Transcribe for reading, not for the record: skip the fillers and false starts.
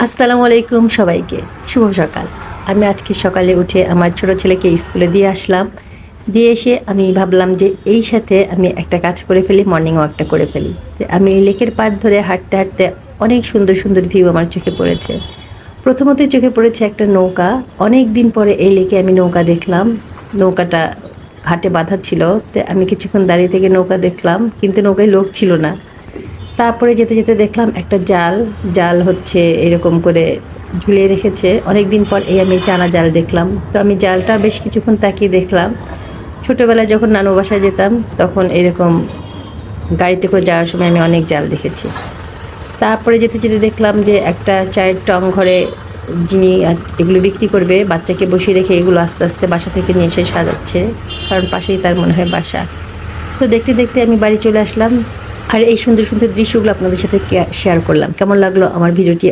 আসসালামু আলাইকুম সবাইকে, শুভ সকাল। আমি আজকে সকালে উঠে আমার ছোট ছেলেকে স্কুলে দিয়ে আসলাম। দিয়ে এসে আমি ভাবলাম যে এই সাথে আমি একটা কাজ করে ফেলি, মর্নিং ওয়াকটা করে ফেলি। তো আমি লেকের পাড় ধরে হাঁটতে হাঁটতে অনেক সুন্দর সুন্দর ভিউ আমার চোখে পড়েছে। প্রথমতই চোখে পড়েছে একটা নৌকা। অনেক দিন পরে এই লেকে আমি নৌকা দেখলাম। নৌকাটা ঘাটে বাঁধা ছিল, তো আমি কিছুক্ষণ দাঁড়িয়ে থেকে নৌকা দেখলাম, কিন্তু নৌকায় লোক ছিল না। তারপরে যেতে যেতে দেখলাম একটা জাল। জাল হচ্ছে এরকম করে ঝুলিয়ে রেখেছে। অনেক দিন পর এই আমি টানা জাল দেখলাম। তো আমি জালটা বেশ কিছুক্ষণ তাকিয়ে দেখলাম। ছোটোবেলায় যখন নানু বাসায় যেতাম তখন এরকম গাড়িতে করে যাওয়ার সময় আমি অনেক জাল দেখেছি। তারপরে যেতে যেতে দেখলাম যে একটা চায়ের টং ঘরে যিনি এগুলো বিক্রি করবে, বাচ্চাকে বসিয়ে রেখে এগুলো আস্তে আস্তে বাসা থেকে নিয়ে এসে সাজাচ্ছে, কারণ পাশেই তার মনে হয় বাসা। তো দেখতে দেখতে আমি বাড়ি চলে আসলাম। আর এই সুন্দর সুন্দর দৃশ্যগুলো আপনাদের সাথে শেয়ার করলাম। কেমন লাগলো আমার ভিডিওটি